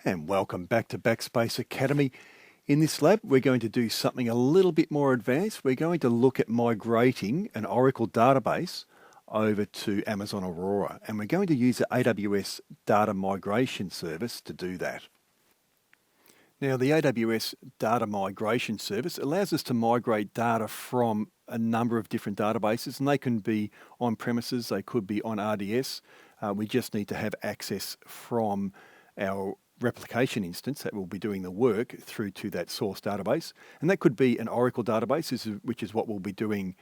And welcome back to Backspace Academy. In this lab, we're going to do something a little bit more advanced. We're going to look at migrating an Oracle database over to Amazon Aurora, and we're going to use the AWS data migration service to do that. Now, the AWS data migration service allows us to migrate data from a number of different databases, and they can be on premises, they could be on RDS. We just need to have access from our replication instance that will be doing the work through to that source database. And that could be an Oracle database, which is what we'll be doing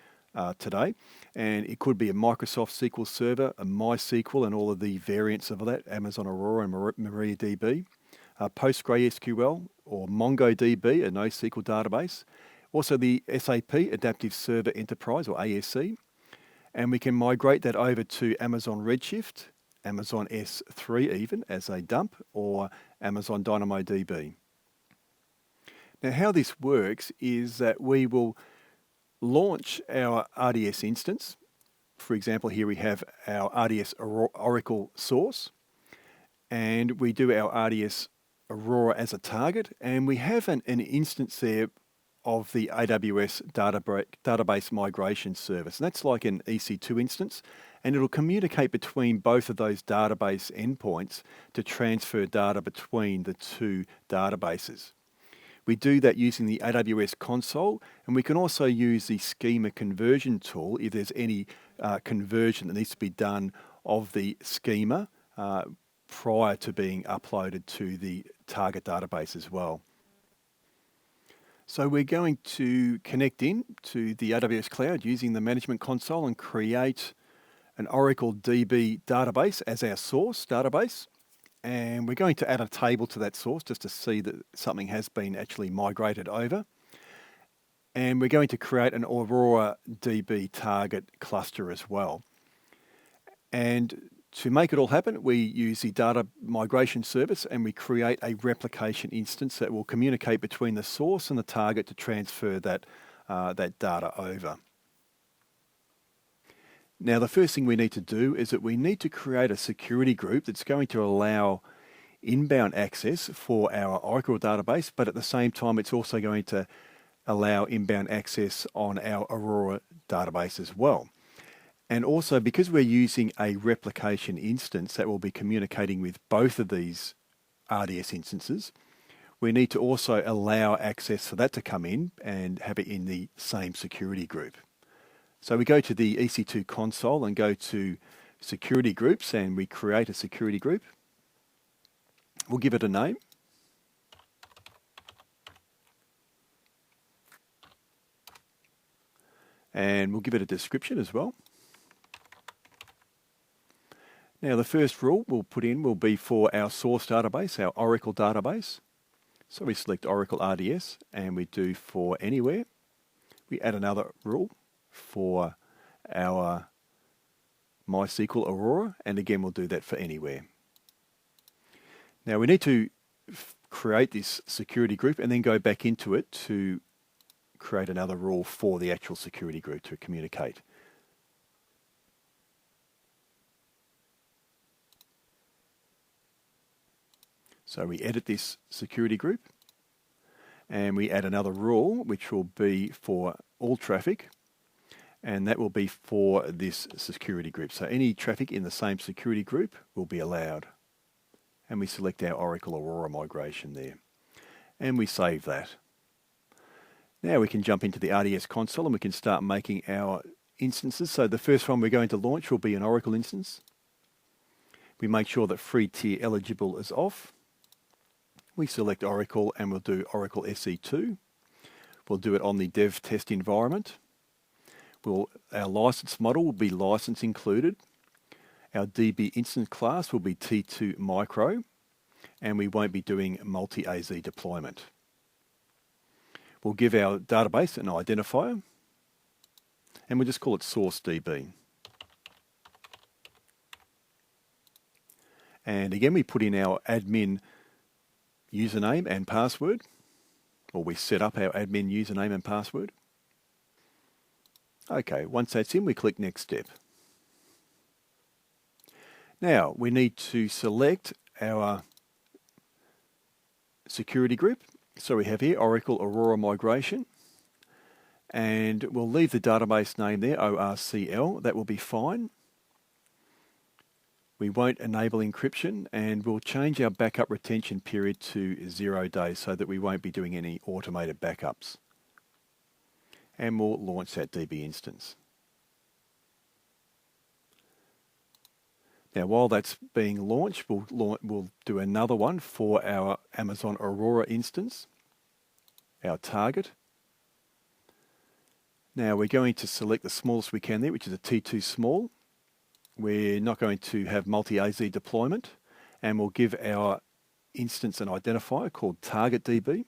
today. And it could be a Microsoft SQL Server, a MySQL and all of the variants of that, Amazon Aurora and MariaDB, PostgreSQL or MongoDB, a NoSQL database. Also the SAP Adaptive Server Enterprise or ASE. And we can migrate that over to Amazon Redshift, Amazon S3 even as a dump, or Amazon DynamoDB. Now how this works is that we will launch our RDS instance. For example, here we have our RDS Oracle source, and we do our RDS Aurora as a target, and we have an instance there of the AWS database migration service. And that's like an EC2 instance, and it'll communicate between both of those database endpoints to transfer data between the two databases. We do that using the AWS console, and we can also use the schema conversion tool if there's any conversion that needs to be done of the schema prior to being uploaded to the target database as well. So we're going to connect in to the AWS cloud using the management console and create an Oracle DB database as our source database. And we're going to add a table to that source just to see that something has been actually migrated over. And we're going to create an Aurora DB target cluster as well. And to make it all happen, we use the data migration service and we create a replication instance that will communicate between the source and the target to transfer that data over. Now, the first thing we need to do is that we need to create a security group that's going to allow inbound access for our Oracle database, but at the same time, it's also going to allow inbound access on our Aurora database as well. And also, because we're using a replication instance that will be communicating with both of these RDS instances, we need to also allow access for that to come in and have it in the same security group. So we go to the EC2 console and go to security groups, and we create a security group. We'll give it a name. And we'll give it a description as well. Now the first rule we'll put in will be for our source database, our Oracle database. So we select Oracle RDS and we do for anywhere. We add another rule for our MySQL Aurora, and again we'll do that for anywhere. Now we need to create this security group and then go back into it to create another rule for the actual security group to communicate. So we edit this security group and we add another rule which will be for all traffic, and that will be for this security group. So any traffic in the same security group will be allowed. And we select our Oracle Aurora migration there. And we save that. Now we can jump into the RDS console and we can start making our instances. So the first one we're going to launch will be an Oracle instance. We make sure that free tier eligible is off. We select Oracle and we'll do Oracle SE2. We'll do it on the dev test environment. Our license model will be license included. Our DB instance class will be T2 micro, and we won't be doing multi-AZ deployment. We'll give our database an identifier, and we'll just call it source DB. And again, we put in our admin username and password, or we set up our admin username and password. Okay, once that's in, we click Next Step. Now, we need to select our security group. So we have here Oracle Aurora Migration, and we'll leave the database name there, ORCL. That will be fine. We won't enable encryption, and we'll change our backup retention period to 0 days so that we won't be doing any automated backups. And we'll launch that DB instance. Now, while that's being launched, we'll do another one for our Amazon Aurora instance, our target. Now, we're going to select the smallest we can there, which is a T2 small. We're not going to have multi-AZ deployment, and we'll give our instance an identifier called target DB.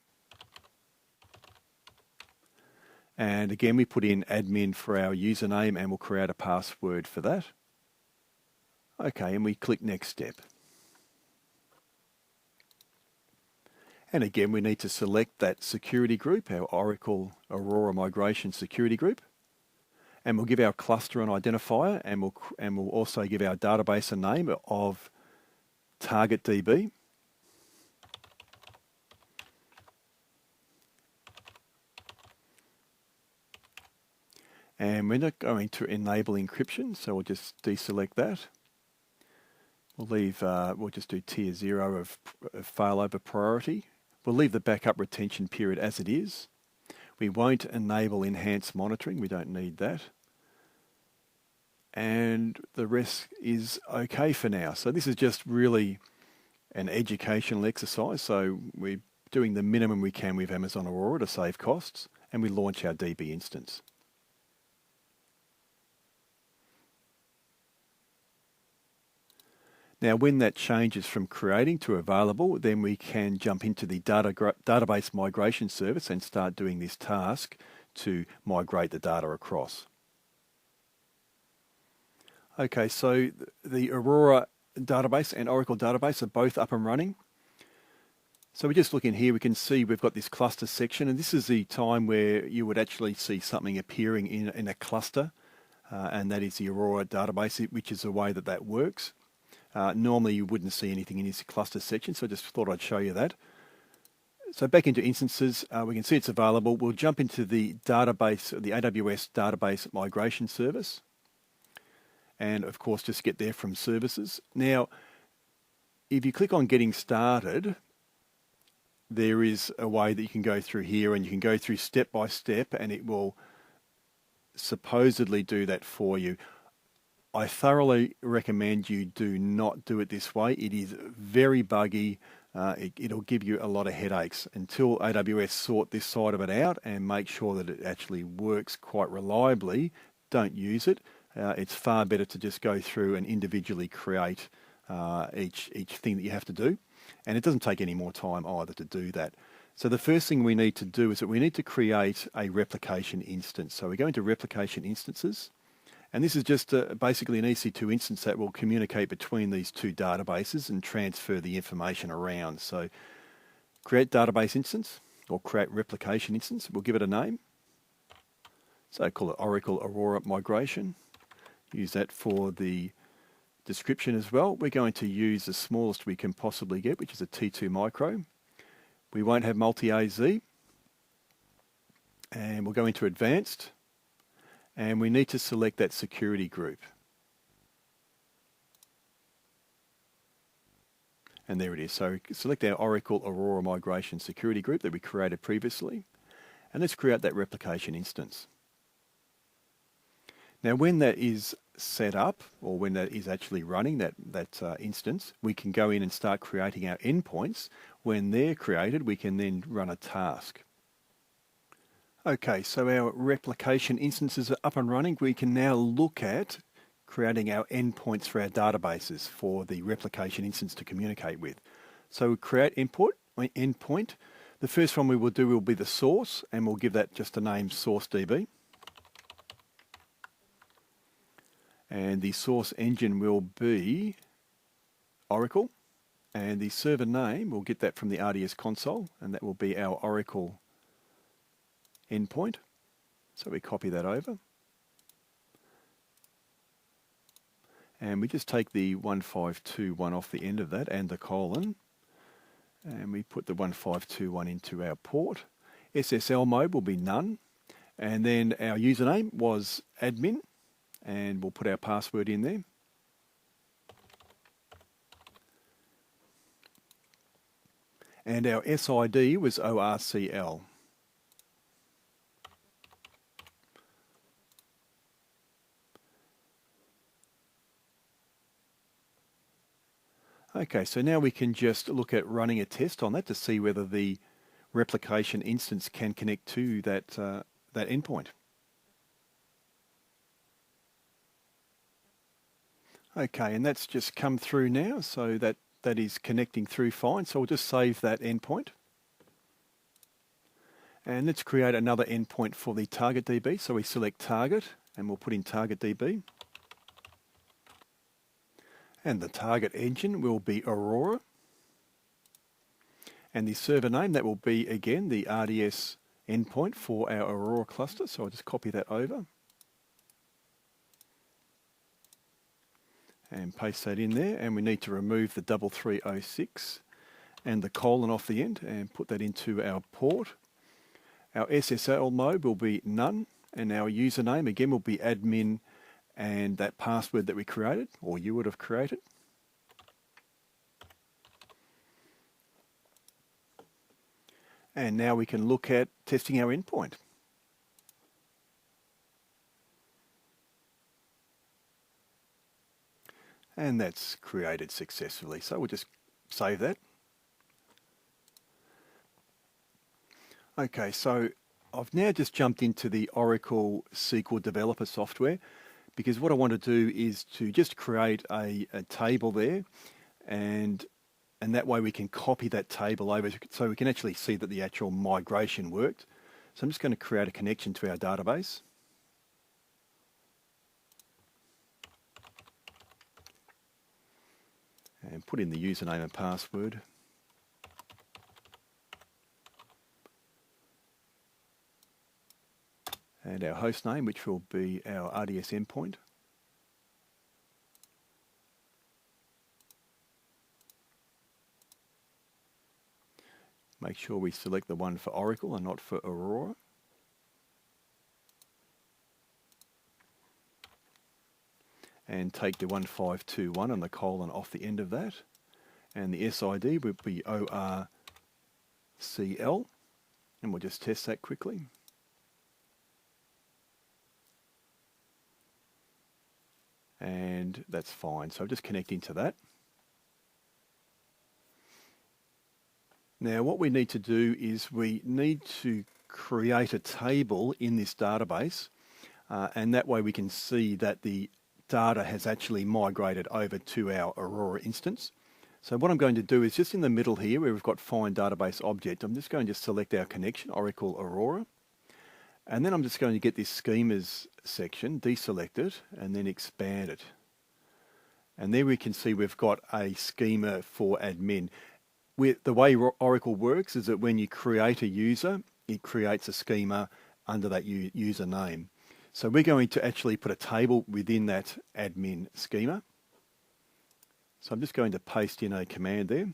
And again, we put in admin for our username, and we'll create a password for that. Okay, and we click Next Step. And again, we need to select that security group, our Oracle Aurora Migration Security Group. And we'll give our cluster an identifier, and we'll also give our database a name of Target DB. And we're not going to enable encryption, so we'll just deselect that. We'll just do tier 0 of failover priority. We'll leave the backup retention period as it is. We won't enable enhanced monitoring, we don't need that. And the rest is okay for now. So this is just really an educational exercise. So we're doing the minimum we can with Amazon Aurora to save costs, and we launch our DB instance. Now, when that changes from creating to available, then we can jump into the database migration service and start doing this task to migrate the data across. Okay, so the Aurora database and Oracle database are both up and running. So we just look in here, we can see we've got this cluster section, and this is the time where you would actually see something appearing in a cluster, and that is the Aurora database, which is the way that works. Normally you wouldn't see anything in this cluster section, so I just thought I'd show you that. So back into instances, we can see it's available. We'll jump into the database, the AWS database migration service, and of course just get there from services. Now, if you click on getting started, there is a way that you can go through here, and you can go through step by step, and it will supposedly do that for you. I thoroughly recommend you do not do it this way. It is very buggy. It'll give you a lot of headaches. Until AWS sort this side of it out and make sure that it actually works quite reliably, don't use it. It's far better to just go through and individually create each thing that you have to do. And it doesn't take any more time either to do that. So the first thing we need to do is that we need to create a replication instance. So we go into replication instances. And this is just basically an EC2 instance that will communicate between these two databases and transfer the information around. So create database instance, or create replication instance. We'll give it a name. So call it Oracle Aurora Migration. Use that for the description as well. We're going to use the smallest we can possibly get, which is a T2 micro. We won't have multi-AZ. And we'll go into advanced. And we need to select that security group. And there it is. So select our Oracle Aurora Migration Security Group that we created previously. And let's create that replication instance. Now when that is set up, or when that is actually running, that instance, we can go in and start creating our endpoints. When they're created, we can then run a task. Okay, so our replication instances are up and running. We can now look at creating our endpoints for our databases for the replication instance to communicate with. So we create endpoint. The first one we will do will be the source, and we'll give that just a name, source DB. And the source engine will be Oracle, and the server name, we'll get that from the RDS console, and that will be our Oracle endpoint. So we copy that over. And we just take the 1521 off the end of that and the colon. And we put the 1521 into our port. SSL mode will be none. And then our username was admin, and we'll put our password in there. And our SID was ORCL. Okay, so now we can just look at running a test on that to see whether the replication instance can connect to that endpoint. Okay, and that's just come through now, so that is connecting through fine. So we'll just save that endpoint. And let's create another endpoint for the target DB. So we select target and we'll put in target DB. And the target engine will be Aurora. And the server name, that will be again the RDS endpoint for our Aurora cluster. So I'll just copy that over and paste that in there. And we need to remove the 3306 and the colon off the end and put that into our port. Our SSL mode will be none, and our username again will be admin and that password that we created, or you would have created. And now we can look at testing our endpoint. And that's created successfully. So we'll just save that. Okay, so I've now just jumped into the Oracle SQL Developer software, because what I want to do is to just create a table there, and that way we can copy that table over so we can actually see that the actual migration worked. So I'm just going to create a connection to our database. And put in the username and password. And our host name, which will be our RDS endpoint. Make sure we select the one for Oracle and not for Aurora. And take the 1521 and the colon off the end of that. And the SID would be ORCL. And we'll just test that quickly. And that's fine. So I'm just connecting to that. Now what we need to do is we need to create a table in this database, and that way we can see that the data has actually migrated over to our Aurora instance. So what I'm going to do is just in the middle here where we've got Find Database Object, I'm just going to select our connection, Oracle Aurora. And then I'm just going to get this schemas section, deselect it, and then expand it. And there we can see we've got a schema for admin. The way Oracle works is that when you create a user, it creates a schema under that user name. So we're going to actually put a table within that admin schema. So I'm just going to paste in a command there.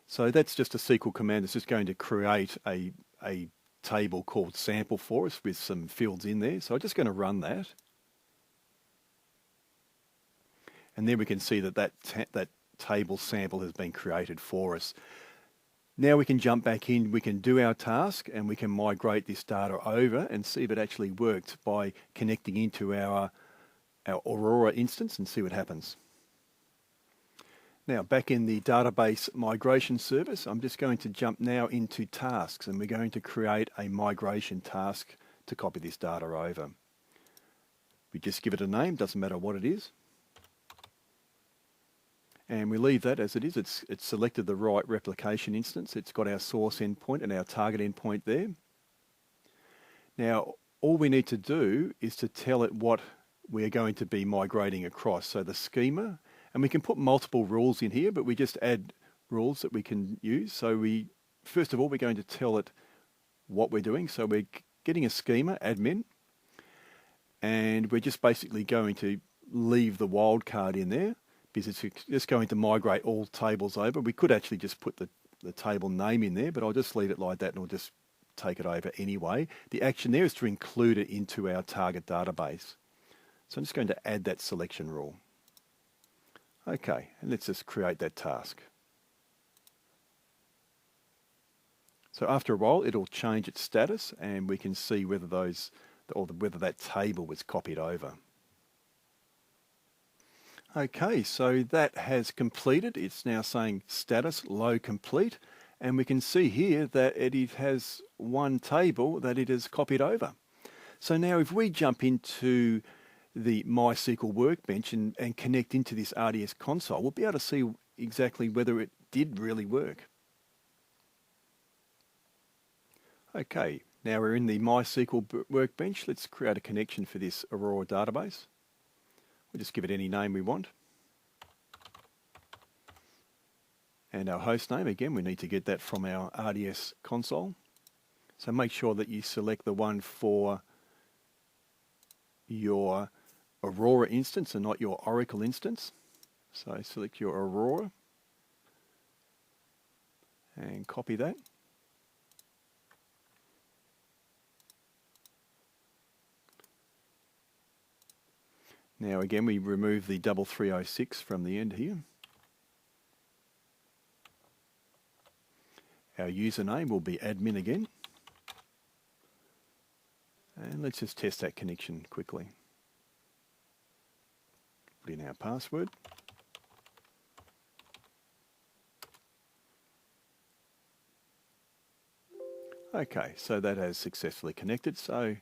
So that's just a SQL command that's just going to create a table called sample for us with some fields in there. So I'm just going to run that. And then we can see that that table sample has been created for us. Now we can jump back in, we can do our task, and we can migrate this data over and see if it actually worked by connecting into our Aurora instance and see what happens. Now back in the database migration service, I'm just going to jump now into tasks, and we're going to create a migration task to copy this data over. We just give it a name, doesn't matter what it is. And we leave that as it is. It's selected the right replication instance. It's got our source endpoint and our target endpoint there. Now, all we need to do is to tell it what we're going to be migrating across. So the schema, and we can put multiple rules in here, but we just add rules that we can use. So first of all, we're going to tell it what we're doing. So we're getting a schema, admin, and we're just basically going to leave the wildcard in there. because it's just going to migrate all tables over. We could actually just put the table name in there, but I'll just leave it like that and we'll just take it over anyway. The action there is to include it into our target database. So I'm just going to add that selection rule. Okay, and let's just create that task. So after a while, it'll change its status and we can see whether whether that table was copied over. Okay, so that has completed. It's now saying status low complete, and we can see here that it has one table that it has copied over. So now if we jump into the MySQL workbench and connect into this RDS console, we'll be able to see exactly whether it did really work. Okay, now we're in the MySQL workbench. Let's create a connection for this Aurora database. We'll just give it any name we want. And our host name, again, we need to get that from our RDS console. So make sure that you select the one for your Aurora instance and not your Oracle instance. So select your Aurora and copy that. Now again, we remove the 3306 from the end here. Our username will be admin again. And let's just test that connection quickly. Put in our password. Okay, so that has successfully connected, so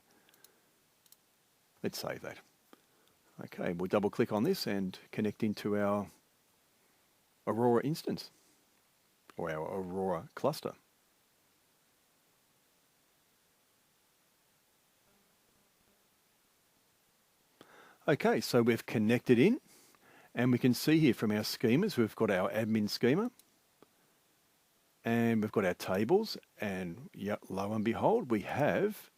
let's save that. Okay, we'll double click on this and connect into our Aurora instance or our Aurora cluster. Okay, so we've connected in and we can see here from our schemas, we've got our admin schema and we've got our tables, and yep, lo and behold, we have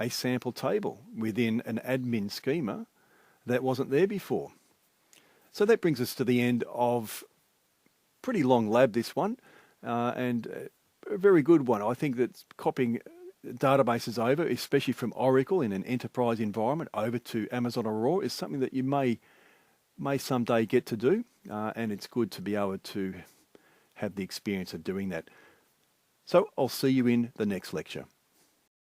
a sample table within an admin schema that wasn't there before. So that brings us to the end of pretty long lab, this one, and a very good one. I think that copying databases over, especially from Oracle in an enterprise environment over to Amazon Aurora, is something that you may someday get to do, and it's good to be able to have the experience of doing that. So I'll see you in the next lecture.